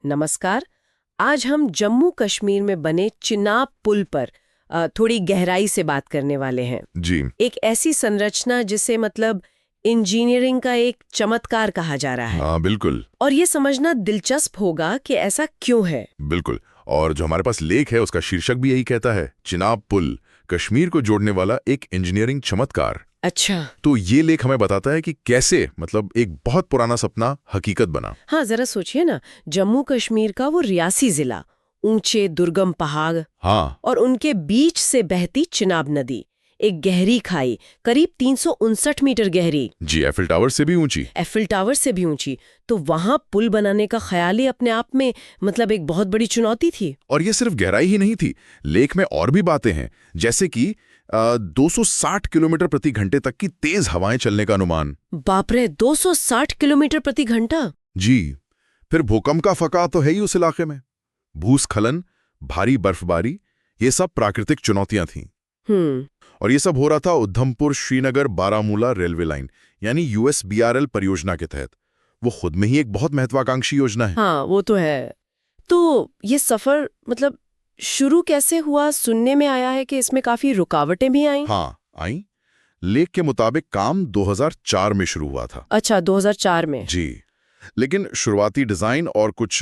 नमस्कार। आज हम जम्मू कश्मीर में बने चिनाब पुल पर थोड़ी गहराई से बात करने वाले हैं। जी। एक ऐसी संरचना जिसे मतलब इंजीनियरिंग का एक चमत्कार कहा जा रहा है। हाँ, बिल्कुल। और ये समझना दिलचस्प होगा कि ऐसा क्यों है। बिल्कुल। और जो हमारे पास लेख है उसका शीर्षक भी यही कहता है, चिनाब पुल, कश्मीर को जोड़ने वाला एक इंजीनियरिंग चमत्कार। अच्छा। तो ये लेख हमें बताता है कि कैसे मतलब एक बहुत पुराना सपना हकीकत बना। हाँ, जरा सोचिए ना, जम्मू कश्मीर का वो रियासी जिला, ऊंचे दुर्गम पहाड़ हाँ। और उनके बीच से बहती चिनाब नदी, एक गहरी खाई, करीब 359 मीटर गहरी, जी, एफिल टावर से भी ऊंची। एफिल टावर से भी ऊंची। तो वहां पुल बनाने का ख्याल ही अपने आप में मतलब एक बहुत बड़ी चुनौती थी। और ये सिर्फ गहराई ही नहीं थी, लेख में और भी बातें हैं, जैसे कि 260 किलोमीटर प्रति घंटे तक की तेज हवाएं चलने का अनुमान। बाप रे, 260 किलोमीटर प्रति घंटा। जी। फिर भूकंप का फका तो है ही उस इलाके में। भूस्खलन, भारी बर्फबारी, ये सब प्राकृतिक चुनौतियां थीं। और ये सब हो रहा था उधमपुर श्रीनगर बारामूला रेलवे लाइन यानी USBRL परियोजना के तहत। वो खुद में ही एक बहुत महत्वाकांक्षी योजना है। हाँ, वो तो है। तो ये सफर मतलब शुरू कैसे हुआ? सुनने में आया है कि इसमें काफी रुकावटें भी आई। हाँ, आई। लेख के मुताबिक काम 2004 में शुरू हुआ था। अच्छा, 2004 में। जी। लेकिन शुरुआती डिजाइन और कुछ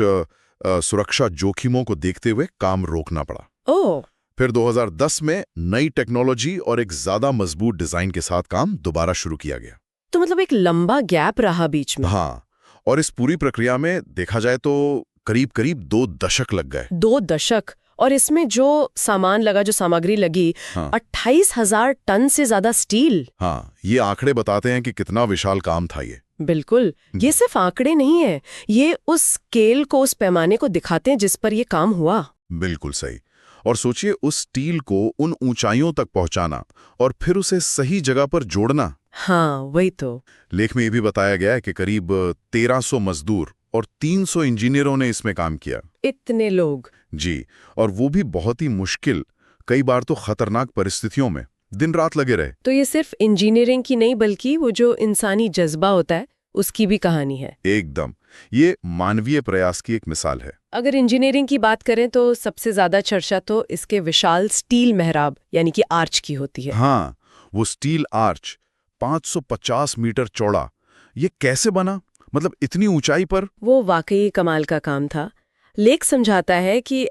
सुरक्षा जोखिमों को देखते हुए काम रोकना पड़ा। ओह। फिर 2010 में नई टेक्नोलॉजी और एक ज्यादा मजबूत डिजाइन के साथ काम दोबारा शुरू किया गया। तो मतलब एक लंबा गैप रहा बीच में। हाँ, और इस पूरी प्रक्रिया में देखा जाए तो करीब करीब 2 दशक लग गए। 2 दशक। और इसमें जो सामान लगा, जो सामग्री लगी, हाँ। 28,000 टन से ज्यादा स्टील। हाँ, ये आंकड़े बताते हैं कि कितना विशाल काम था ये। बिल्कुल, ये सिर्फ आंकड़े नहीं है, ये उस स्केल को, उस पैमाने को दिखाते हैं जिस पर ये काम हुआ। बिल्कुल सही। और सोचिए, उस स्टील को उन ऊंचाइयों तक पहुंचाना और फिर उसे सही जगह पर जोड़ना। हाँ, वही तो। लेख में ये भी बताया गया है कि करीब 1300 मजदूर और 300 इंजीनियरों ने इसमें काम किया। इतने लोग। जी। और वो भी बहुत ही मुश्किल, कई बार तो खतरनाक परिस्थितियों में दिन रात लगे रहे। तो ये सिर्फ इंजीनियरिंग की नहीं, बल्कि वो जो इंसानी जज्बा होता है उसकी भी कहानी है। एकदम। ये मानवीय प्रयास की एक मिसाल है। अगर इंजीनियरिंग की बात करें तो सबसे ज्यादा चर्चा तो इसके विशाल स्टील मेहराब यानी कि आर्च की होती है। हाँ, वो स्टील आर्च 550 मीटर चौड़ा, ये कैसे बना, मतलब इतनी ऊंचाई पर? वो वाकई कमाल का काम था। लेख समझाता है कि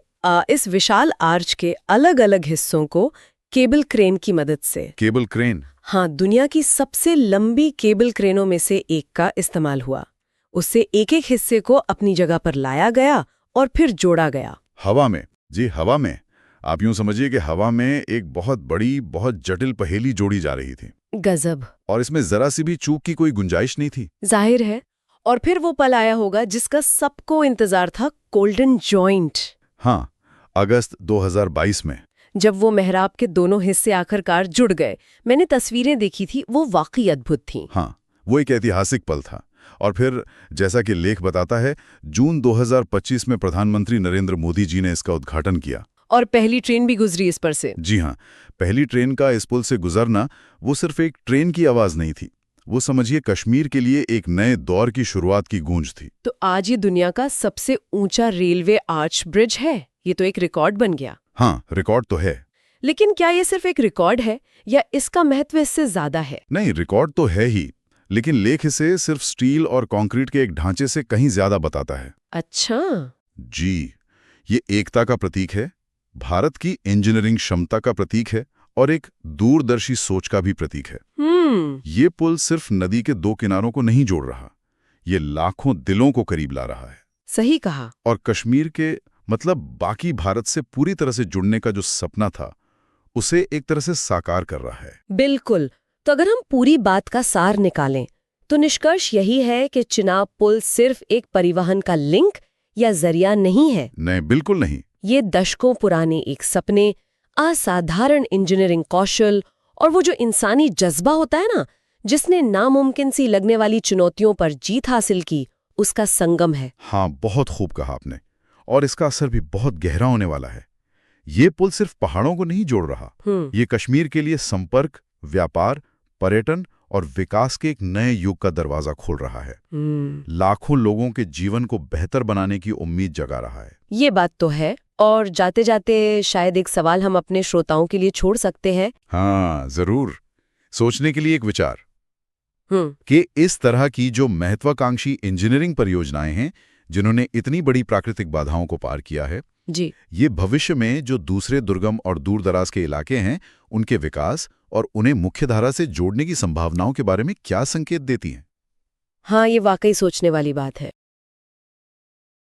इस विशाल आर्च के अलग अलग हिस्सों को केबल क्रेन की मदद से, केबल क्रेन? हाँ, दुनिया की सबसे लंबी केबल क्रेनों में से एक का इस्तेमाल हुआ। उससे एक एक हिस्से को अपनी जगह पर लाया गया और फिर जोड़ा गया। हवा में? जी, हवा में। आप यूं समझिए कि हवा में एक बहुत बड़ी, बहुत जटिल पहेली जोड़ी जा रही थी। गजब। और इसमें जरा सी भी चूक की कोई गुंजाइश नहीं थी। जाहिर है। और फिर वो पल आया होगा जिसका सबको इंतजार था, गोल्डन जॉइंट। हाँ, अगस्त 2022 में जब वो मेहराब के दोनों हिस्से आखिरकार जुड़ गए। मैंने तस्वीरें देखी थी, वो वाकई अद्भुत थी। हाँ, वो एक ऐतिहासिक पल था। और फिर जैसा कि लेख बताता है, जून 2025 में प्रधानमंत्री नरेंद्र मोदी जी ने इसका उद्घाटन किया। और पहली ट्रेन भी गुजरी इस पर से। जी हाँ, पहली ट्रेन का इस पुल से गुजरना वो सिर्फ एक ट्रेन की आवाज नहीं थी, वो समझिए कश्मीर के लिए एक नए दौर की शुरुआत की गूंज थी। तो आज ये दुनिया का सबसे ऊंचा रेलवे आर्च ब्रिज है। ये तो एक रिकॉर्ड बन गया। हाँ, रिकॉर्ड तो है। लेकिन क्या ये सिर्फ एक रिकॉर्ड है या इसका महत्व इससे ज्यादा है? नहीं, रिकॉर्ड तो है ही, लेकिन लेख इसे सिर्फ स्टील और कंक्रीट के एक ढांचे से कहीं ज्यादा बताता है। अच्छा। जी, ये एकता का प्रतीक है, भारत की इंजीनियरिंग क्षमता का प्रतीक है और एक दूरदर्शी सोच का भी प्रतीक है। ये पुल सिर्फ नदी के 2 किनारों को नहीं जोड़ रहा, ये लाखों दिलों को करीब ला रहा है। सही कहा। और कश्मीर के मतलब बाकी भारत से पूरी तरह से जुड़ने का जो सपना था, उसे एक तरह से साकार कर रहा है। बिल्कुल। तो अगर हम पूरी बात का सार निकालें तो निष्कर्ष यही है कि चिनाब पुल सिर्फ एक परिवहन का लिंक या जरिया नहीं है। नहीं, बिल्कुल नहीं। ये दशकों पुराने एक सपने, असाधारण इंजीनियरिंग कौशल और वो जो इंसानी जज्बा होता है ना, जिसने नामुमकिन सी लगने वाली चुनौतियों पर जीत हासिल की, उसका संगम है। हाँ, बहुत खूब कहा आपने। और इसका असर भी बहुत गहरा होने वाला है। ये पुल सिर्फ पहाड़ों को नहीं जोड़ रहा, ये कश्मीर के लिए संपर्क, व्यापार, पर्यटन और विकास के एक नए युग का दरवाजा खोल रहा है। लाखों लोगों के जीवन को बेहतर बनाने की उम्मीद जगा रहा है। ये बात तो है। और जाते जाते शायद एक सवाल हम अपने श्रोताओं के लिए छोड़ सकते हैं। हाँ, जरूर। सोचने के लिए एक विचार कि इस तरह की जो महत्वाकांक्षी इंजीनियरिंग परियोजनाएं हैं, जिन्होंने इतनी बड़ी प्राकृतिक बाधाओं को पार किया है, जी, ये भविष्य में जो दूसरे दुर्गम और दूरदराज के इलाके हैं, उनके विकास और उन्हें मुख्यधारा से जोड़ने की संभावनाओं के बारे में क्या संकेत देती हैं? हाँ, ये वाकई सोचने वाली बात है।